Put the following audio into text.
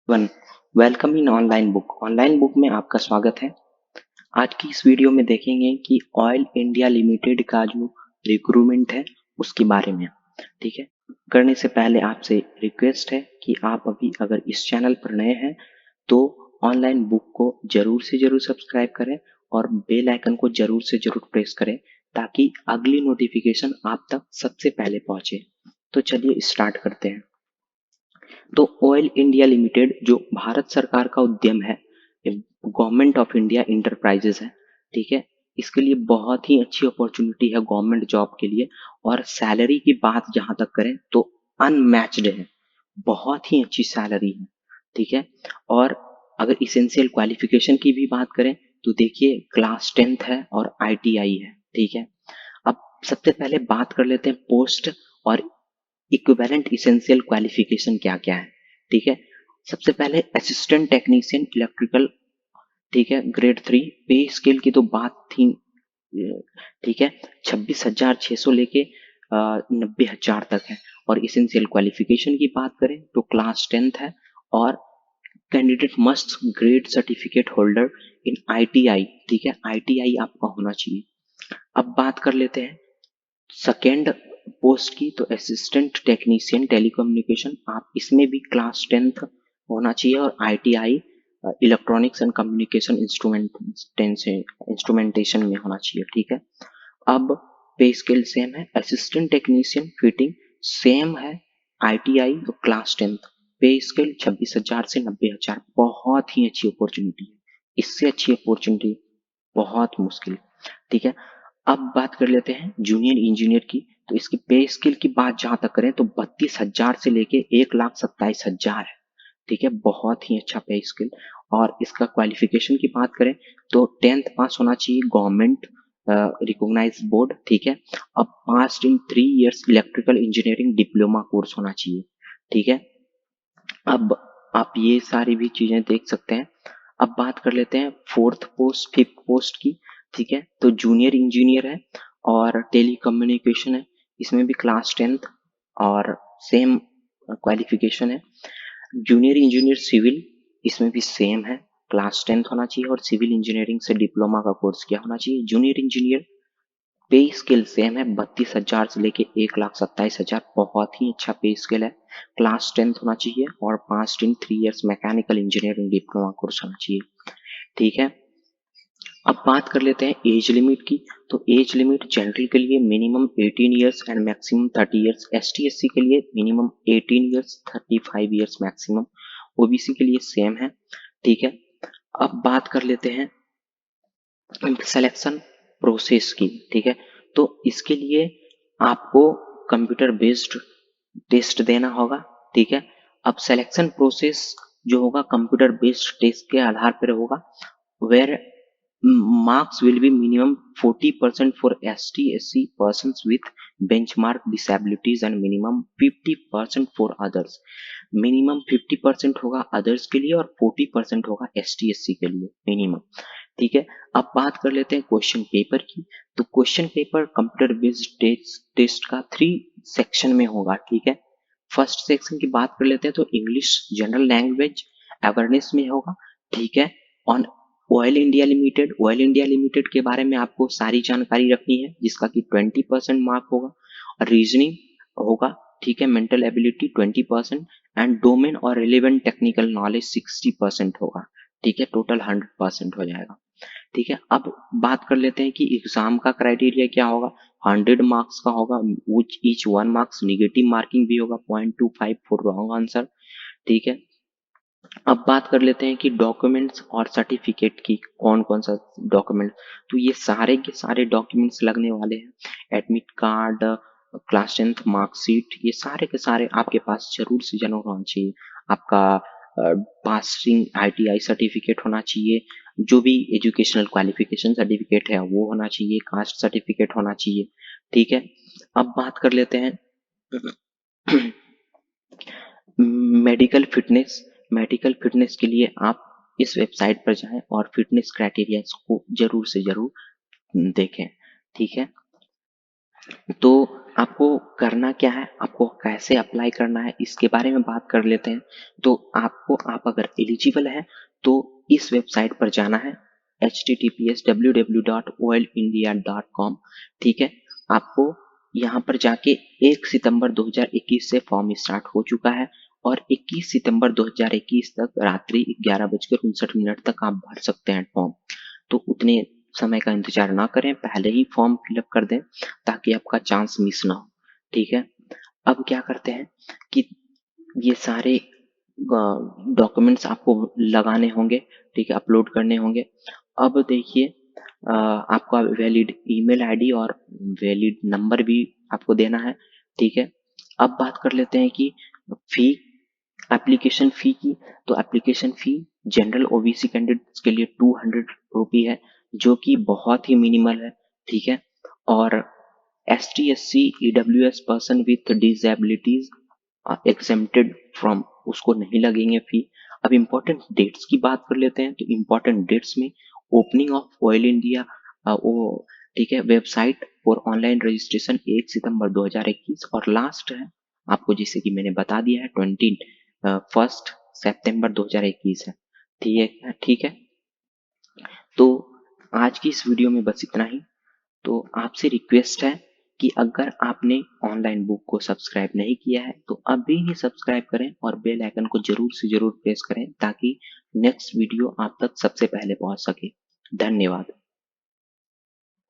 One welcome in online book में आपका स्वागत है। आज की इस वीडियो में देखेंगे कि ऑयल इंडिया लिमिटेड का जो रिक्रूटमेंट है उसके बारे में। ठीक है, करने से पहले आपसे रिक्वेस्ट है कि आप अभी अगर इस चैनल पर नए हैं तो ऑनलाइन बुक को जरूर से जरूर सब्सक्राइब करें और बेल आइकन को जरूर से जरूर प्रेस करें ताकि अगली नोटिफिकेशन आप तक सबसे पहले पहुंचे। तो चलिए स्टार्ट करते हैं। तो ऑयल इंडिया लिमिटेड जो भारत सरकार का उद्यम है, गवर्नमेंट ऑफ इंडिया इंटरप्राइजेस है। ठीक है, इसके लिए बहुत ही अच्छी अपॉर्चुनिटी है गवर्नमेंट जॉब के लिए। और सैलरी की बात जहां तक करें तो अनमैच्ड है, बहुत ही अच्छी सैलरी है। ठीक है, और अगर इसेंशियल क्वालिफिकेशन की भी बात करें तो देखिए क्लास 10th है और ITI है। ठीक है, अब सबसे पहले बात कर लेते हैं पोस्ट और इक्विवेलेंट इसेंशियल क्वालिफिकेशन क्या क्या है। ठीक है, सबसे पहले असिस्टेंट टेक्नीशियन इलेक्ट्रिकल। ठीक है, ग्रेड 3 पे स्केल की तो बात थी। ठीक है, 26,600 लेके 90,000 तक है। और इसेंशियल क्वालिफिकेशन की बात करें तो क्लास 10th है और candidate must grade certificate holder in ITI। ठीक है, ITI आपका होना चाहिए। अब बात कर लेते हैं सेकेंड पोस्ट की, तो असिस्टेंट टेक्नीशियन टेलीकम्युनिकेशन, आप इसमें भी क्लास 10th होना चाहिए और ITI electronics and communication instrumentation में होना चाहिए। ठीक है, अब पे स्केल सेम है, असिस्टेंट टेक्नीशियन फिटिंग सेम है, ITI और क्लास 10th। पे स्केल 26,000 से 90,000, बहुत ही अच्छी अपॉर्चुनिटी है। इससे अच्छी अपॉर्चुनिटी बहुत मुश्किल। ठीक है, अब बात कर लेते हैं जूनियर इंजीनियर की। तो इसकी पे स्केल की बात जहां तक करें तो 32,000 से लेके 1,27,000 है। ठीक है, बहुत ही अच्छा पे स्केल। और इसका क्वालिफिकेशन की बात करें तो 10th पास होना चाहिए, गवर्नमेंट रिकॉग्नाइज बोर्ड। ठीक है, अब पास इन 3 years electrical engineering diploma course होना चाहिए। ठीक है, अब आप ये सारी भी चीजें देख सकते हैं। अब बात कर लेते हैं फोर्थ पोस्ट फिफ्थ पोस्ट की। ठीक है, तो जूनियर इंजीनियर है और टेली कम्युनिकेशन है, इसमें भी क्लास 10th और सेम क्वालिफिकेशन है। जूनियर इंजीनियर सिविल, इसमें भी सेम है, क्लास 10th होना चाहिए और सिविल इंजीनियरिंग से डिप्लोमा का कोर्स किया होना चाहिए। जूनियर इंजीनियर पे स्केल सेम है, 32,000 से लेके 1,27,000, बहुत ही अच्छा पे स्केल है। क्लास 10th होना चाहिए और पास इन 3 years mechanical engineering diploma course होना चाहिए। ठीक है, अब बात कर लेते हैं एज लिमिट की। तो एज लिमिट जनरल के लिए minimum 18 years and maximum 30 years, ST SC के लिए minimum 18 years 35 years maximum, OBC के लिए सेम है। ठीक है, अब बात कर लेते हैं सिलेक्शन प्रोसेस की। ठीक है, तो इसके लिए आपको कंप्यूटर बेस्ड टेस्ट देना होगा। ठीक है, अब सिलेक्शन प्रोसेस जो होगा कंप्यूटर बेस्ड टेस्ट के आधार पर होगा, where marks will be minimum 40% for ST SC persons with benchmark disabilities and minimum 50% for others। Minimum 50% होगा अदर्स के लिए और 40% होगा ST SC के लिए मिनिमम। ठीक है, अब बात कर लेते हैं क्वेश्चन पेपर की। तो question paper computer based test का 3 सेक्शन में होगा। ठीक है, फर्स्ट सेक्शन की बात कर लेते हैं तो इंग्लिश जनरल लैंग्वेज अवेयरनेस में होगा। ठीक है, ऑन ऑयल इंडिया लिमिटेड के बारे में आपको सारी जानकारी रखनी है, जिसका कि 20% मार्क होगा। और रीजनिंग होगा। ठीक है, मेंटल एबिलिटी 20% एंड डोमेन और रिलेवेंट टेक्निकल नॉलेज 60% होगा। ठीक है, टोटल 100% हो जाएगा। ठीक है, अब बात कर लेते हैं कि एग्जाम का क्राइटेरिया क्या होगा। 100 मार्क्स का होगा, ईच 1 मार्क्स, निगेटिव मार्किंग भी होगा 0.25 फॉर रॉन्ग आंसर। ठीक है, अब बात कर लेते हैं कि डॉक्यूमेंट्स और सर्टिफिकेट की कौन कौन सा डॉक्यूमेंट। तो ये सारे के सारे डॉक्यूमेंट्स लगने वाले हैं, admit card, class 10th marksheet, ये सारे के सारे आपके पास जरूर से जरूर होना चाहिए। आपका पासिंग ITI सर्टिफिकेट होना चाहिए, जो भी एजुकेशनल क्वालिफिकेशन सर्टिफिकेट है वो होना चाहिए, कास्ट सर्टिफिकेट होना चाहिए। ठीक है, अब बात कर लेते हैं मेडिकल फिटनेस। मेडिकल फिटनेस के लिए आप इस वेबसाइट पर जाएं और फिटनेस क्राइटेरिया को जरूर से जरूर देखें। ठीक है, तो आपको करना क्या है, आपको कैसे अप्लाई करना है, इसके बारे में बात कर लेते हैं। तो आप अगर एलिजिबल हैं तो इस वेबसाइट पर जाना है https://www.oilindia.com। ठीक है, आपको यहाँ पर जाके 1 सितंबर 2021 से फॉर्म स्टार्ट हो चुका है और 21 सितंबर 2021 तक रात्रि 11:59 तक आप भर सकते हैं फॉर्म। तो उतने समय का इंतजार ना करें, पहले ही फॉर्म फिलअप कर दें ताकि आपका चांस मिस ना हो। ठीक है, अब क्या करते हैं कि ये सारे डॉक्यूमेंट्स आपको लगाने होंगे, ठीक है, अपलोड करने होंगे। अब देखिए आपका वैलिड ईमेल आईडी और वैलिड नंबर भी आपको देना है। ठीक है, अब बात कर लेते हैं कि फी, एप्लीकेशन फ़ी की। तो application fee general OBC candidates के लिए 200 रुपी है, जो कि बहुत ही मिनिमल है। ठीक है, और ST SC EWS person with disabilities exempted from, उसको नहीं लगेंगे फी। अब इम्पोर्टेंट डेट्स की बात कर लेते हैं। तो इम्पोर्टेंट डेट्स में ओपनिंग ऑफ ऑयल इंडिया, वो ठीक है, वेबसाइट फॉर ऑनलाइन रजिस्ट्रेशन 1 सितंबर 2021 और लास्ट है आपको जिसे कि मैंने बता दिया है 1 सितंबर 2021 है। ठीक है, ठीक है। तो आज की इस वीडियो में बस इतना ही। तो आपसे रिक्वेस्ट है कि अगर आपने ऑनलाइन बुक को सब्सक्राइब नहीं किया है तो अभी ही सब्सक्राइब करें और बेल आइकन को जरूर से जरूर प्रेस करें ताकि नेक्स्ट वीडियो आप तक सबसे पहले पहुंच सके। धन्यवाद।